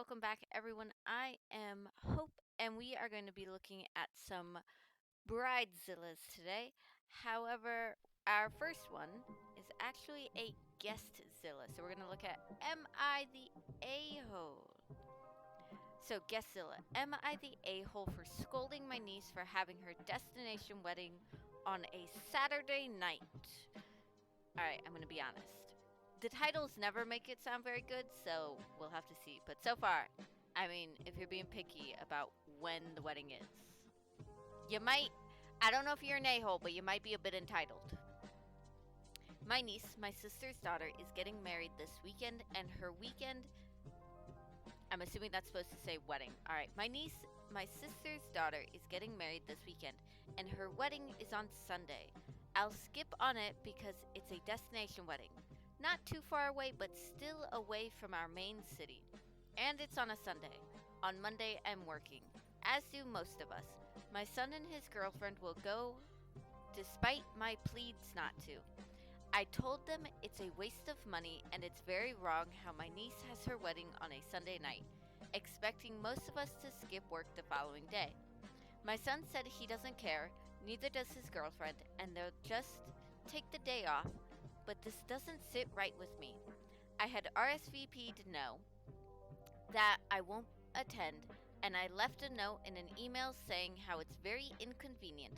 welcome back, everyone. I am Hope, and we are going to be looking at some Bridezillas today. However, our first one is actually a Guestzilla, so we're going to look at Am I the A-hole? So, Guestzilla, am I the a-hole for scolding my niece for having her destination wedding on a Saturday night? Alright, I'm going to be honest. The titles never make it sound very good, so we'll have to see. But so far, I mean, if you're being picky about when the wedding is, you might, I don't know if you're an a-hole, but you might be a bit entitled. My niece, my sister's daughter, is getting married this weekend, and her weekend, I'm assuming that's supposed to say wedding. Alright, my sister's daughter is getting married this weekend, and her wedding is on Sunday. I'll skip on it because it's a destination wedding. Not too far away, but still away from our main city. And it's on a Sunday. On Monday, I'm working, as do most of us. My son and his girlfriend will go, despite my pleads not to. I told them it's a waste of money and it's very wrong how my niece has her wedding on a Sunday night, expecting most of us to skip work the following day. My son said he doesn't care, neither does his girlfriend, and they'll just take the day off, but this doesn't sit right with me. I had RSVP'd no, that I won't attend, and I left a note in an email saying how it's very inconvenient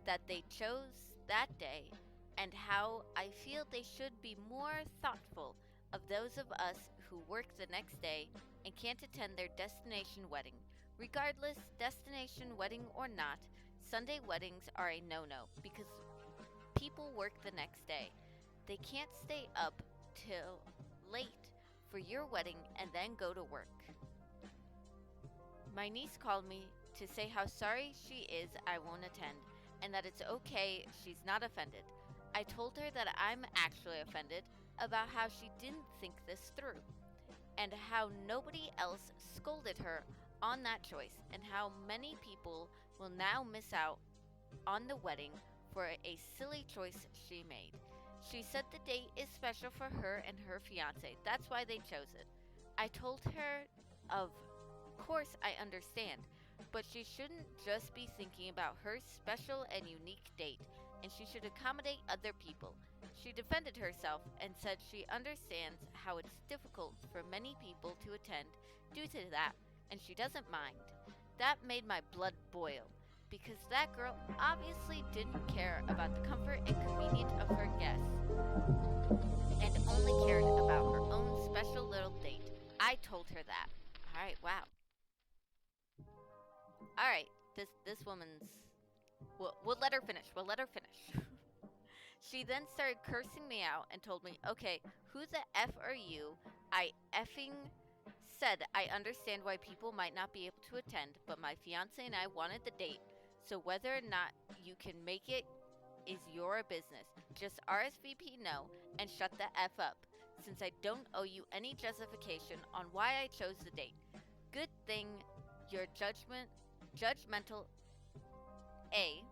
that they chose that day and how I feel they should be more thoughtful of those of us who work the next day and can't attend their destination wedding. Regardless, destination wedding or not, Sunday weddings are a no-no because people work the next day. They can't stay up till late for your wedding and then go to work. My niece called me to say how sorry she is I won't attend and that it's okay, she's not offended. I told her that I'm actually offended about how she didn't think this through and how nobody else scolded her on that choice and how many people will now miss out on the wedding for a silly choice she made. She said the date is special for her and her fiance. That's why they chose it. I told her, of course I understand, but she shouldn't just be thinking about her special and unique date, and she should accommodate other people. She defended herself and said she understands how it's difficult for many people to attend due to that, and she doesn't mind. That made my blood boil, because that girl obviously didn't care about the comfort and convenience of her guests, and only cared about her own special little date. I told her that. Alright, wow. Alright, this woman's... We'll let her finish. She then started cursing me out and told me, okay, who the F are you? I effing said I understand why people might not be able to attend, but my fiance and I wanted the date, so whether or not you can make it is your business. Just RSVP no and shut the F up, since I don't owe you any justification on why I chose the date. Good thing your judgmental A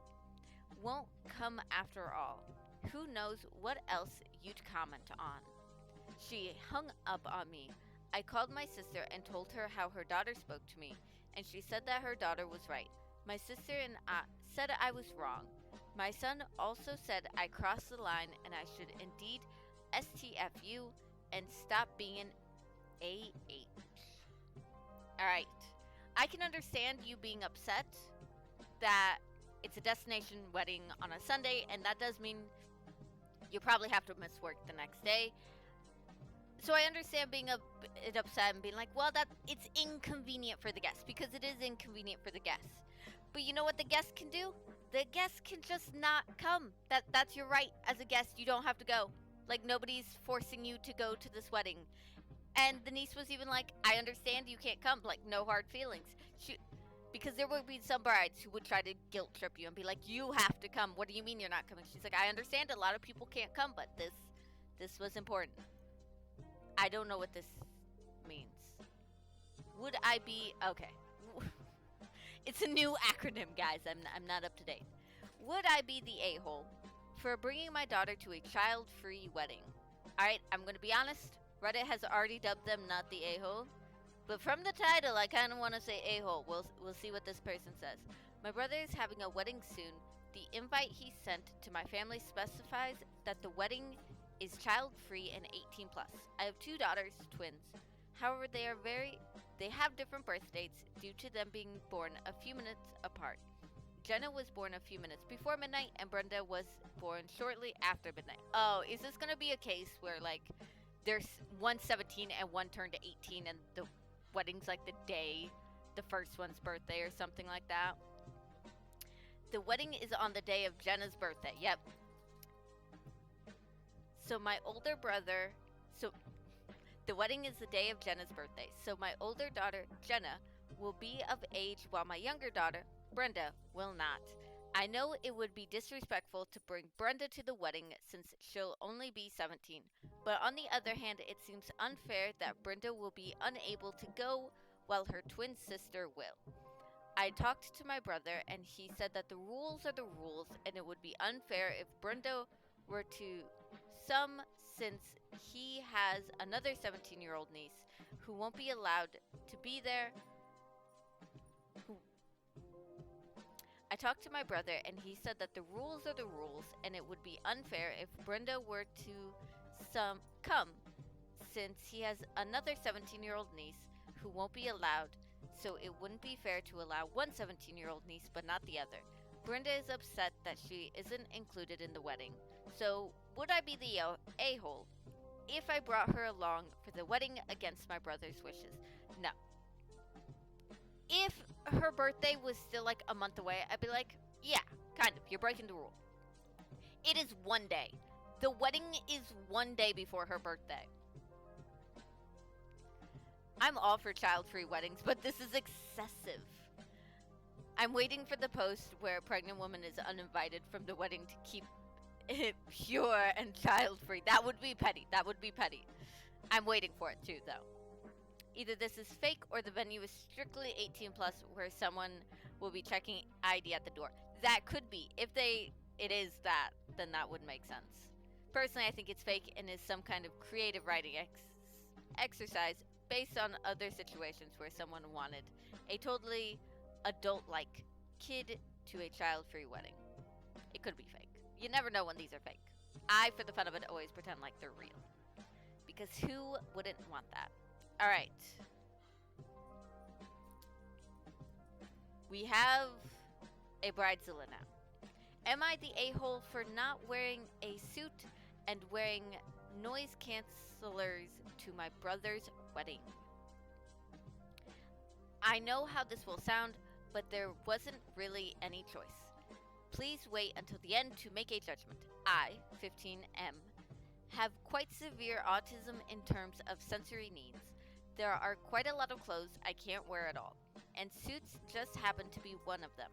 won't come after all. Who knows what else you'd comment on. She hung up on me. I called my sister and told her how her daughter spoke to me, and she said that her daughter was right. My sister and I said I was wrong. My son also said I crossed the line and I should indeed STFU and stop being an AH. Alright. I can understand you being upset that it's a destination wedding on a Sunday, and that does mean you probably have to miss work the next day. So I understand being a bit upset and being like, well, that it's inconvenient for the guests, because it is inconvenient for the guests. But you know what the guests can do? The guests can just not come. That's your right as a guest. You don't have to go. Like, nobody's forcing you to go to this wedding. And the niece was even like, I understand you can't come. Like, no hard feelings. Because there would be some brides who would try to guilt trip you and be like, you have to come. What do you mean you're not coming? She's like, I understand a lot of people can't come, but this was important. I don't know what this means. Would I be... Okay. It's a new acronym, guys. I'm not up to date. Would I be the a-hole for bringing my daughter to a child-free wedding? Alright, I'm going to be honest. Reddit has already dubbed them not the a-hole. But from the title, I kind of want to say a-hole. We'll see what this person says. My brother is having a wedding soon. The invite he sent to my family specifies that the wedding is child-free and 18 plus. I have 2 daughters, twins. However, they have different birth dates due to them being born a few minutes apart. Jenna was born a few minutes before midnight, and Brenda was born shortly after midnight. Oh, is this gonna be a case where like there's one 17 and one turned 18, and the wedding's like the day the first one's birthday or something like that? The wedding is on the day of Jenna's birthday. Yep. So my older brother, so the wedding is the day of Jenna's birthday. So my older daughter, Jenna, will be of age while my younger daughter, Brenda, will not. I know it would be disrespectful to bring Brenda to the wedding since she'll only be 17, but on the other hand, it seems unfair that Brenda will be unable to go while her twin sister will. I talked to my brother and he said that the rules are the rules and it would be unfair if Brenda were to some since he has another 17-year-old niece who won't be allowed to be there. I talked to my brother and he said that the rules are the rules and it would be unfair if Brenda were to come since he has another 17-year-old niece who won't be allowed, so it wouldn't be fair to allow one 17-year-old niece but not the other. Brenda is upset that she isn't included in the wedding. So, would I be the a-hole if I brought her along for the wedding against my brother's wishes? No. If her birthday was still like a month away, I'd be like, yeah, kind of, you're breaking the rule. It is one day. The wedding is one day before her birthday. I'm all for child-free weddings, but this is excessive. I'm waiting for the post where a pregnant woman is uninvited from the wedding to keep it pure and child-free. That would be petty. That would be petty. I'm waiting for it too, though. Either this is fake or the venue is strictly 18 plus where someone will be checking ID at the door. That could be. If it is that, then that would make sense. Personally, I think it's fake and is some kind of creative writing exercise based on other situations where someone wanted a totally adult-like kid to a child-free wedding. It could be fake. You never know when these are fake. I, for the fun of it, always pretend like they're real. Because who wouldn't want that? Alright. We have a Bridezilla now. Am I the a-hole for not wearing a suit and wearing noise cancelers to my brother's wedding? I know how this will sound, but there wasn't really any choice. Please wait until the end to make a judgment. I, 15M, have quite severe autism in terms of sensory needs. There are quite a lot of clothes I can't wear at all, and suits just happen to be one of them.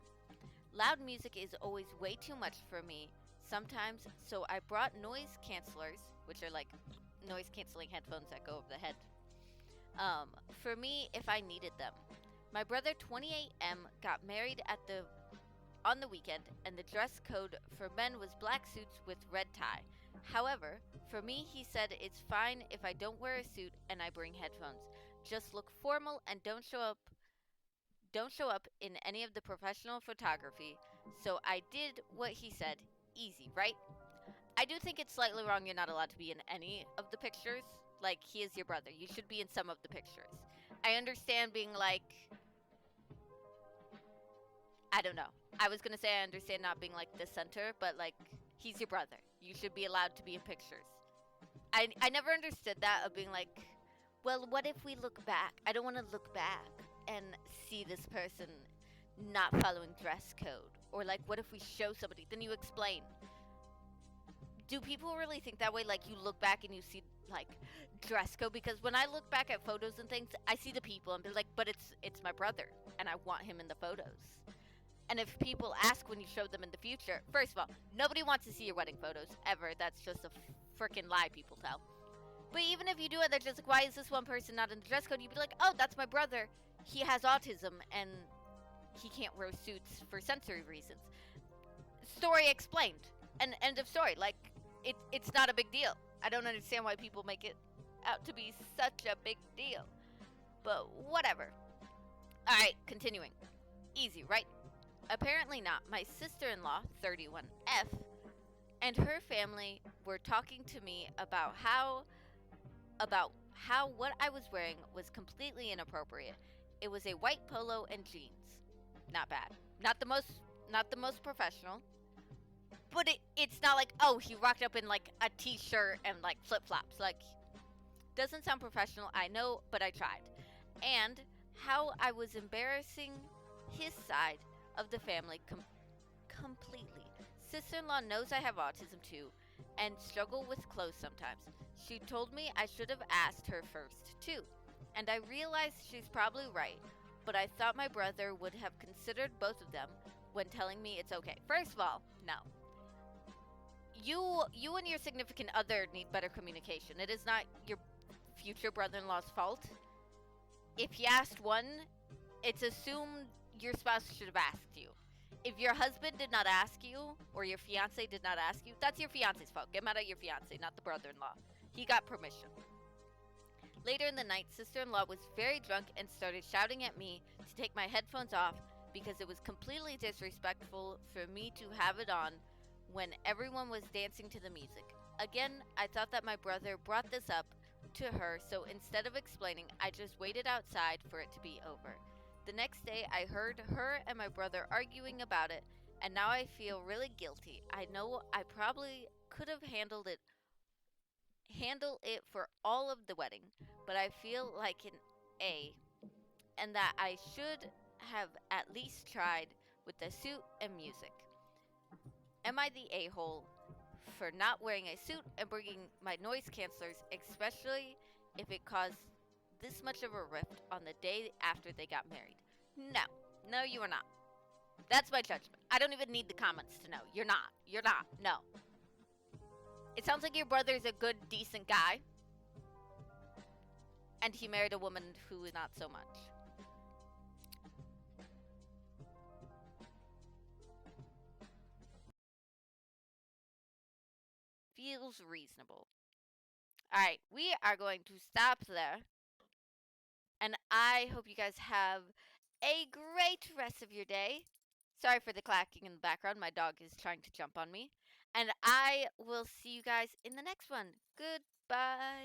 Loud music is always way too much for me sometimes, so I brought noise cancelers, which are like noise canceling headphones that go over the head, for me if I needed them. My brother 28M got married on the weekend, and the dress code for men was black suits with red tie. However, for me, he said it's fine if I don't wear a suit and I bring headphones. Just look formal and don't show up in any of the professional photography. So I did what he said. Easy, right? I do think it's slightly wrong you're not allowed to be in any of the pictures. Like, he is your brother. You should be in some of the pictures. I understand being like, I don't know. I was gonna say I understand not being like the center, but like, he's your brother. You should be allowed to be in pictures. I never understood that of being like, well, what if we look back? I don't want to look back and see this person not following dress code. Or like, what if we show somebody? Then you explain. Do people really think that way? Like, you look back and you see like dress code? Because when I look back at photos and things, I see the people and be like, but it's my brother and I want him in the photos. And if people ask when you show them in the future, first of all, nobody wants to see your wedding photos, ever. That's just a freaking lie people tell. But even if you do it, they're just like, why is this one person not in the dress code? You'd be like, oh, that's my brother. He has autism, and he can't wear suits for sensory reasons. Story explained. And end of story. Like, it's not a big deal. I don't understand why people make it out to be such a big deal. But whatever. Alright, continuing. Easy, right? Apparently not. My sister in law, 31F, and her family were talking to me about how what I was wearing was completely inappropriate. It was a white polo and jeans. Not bad. Not the most professional. But it's not like, oh, he rocked up in like a t-shirt and like flip-flops. Like, doesn't sound professional, I know, but I tried. And how I was embarrassing his side of the family completely. Sister-in-law knows I have autism too and struggle with clothes sometimes. She told me I should have asked her first too. And I realized she's probably right, but I thought my brother would have considered both of them when telling me it's okay. First of all, no. You and your significant other need better communication. It is not your future brother-in-law's fault. If he asked one, it's assumed your spouse should have asked you. If your husband did not ask you, or your fiance did not ask you, that's your fiance's fault. Get mad at your fiance, not the brother-in-law. He got permission. Later in the night, sister-in-law was very drunk and started shouting at me to take my headphones off because it was completely disrespectful for me to have it on when everyone was dancing to the music. Again, I thought that my brother brought this up to her, so instead of explaining, I just waited outside for it to be over. The next day, I heard her and my brother arguing about it, and now I feel really guilty. I know I probably could have handle it for all of the wedding, but I feel like an A, and that I should have at least tried with the suit and music. Am I the a-hole for not wearing a suit and bringing my noise cancelers, especially if it caused this much of a rift on the day after they got married? No. No, you are not. That's my judgment. I don't even need the comments to know. You're not. You're not. No. It sounds like your brother's a good, decent guy, and he married a woman who is not so much. Feels reasonable. Alright, we are going to stop there. And I hope you guys have a great rest of your day. Sorry for the clacking in the background. My dog is trying to jump on me. And I will see you guys in the next one. Goodbye.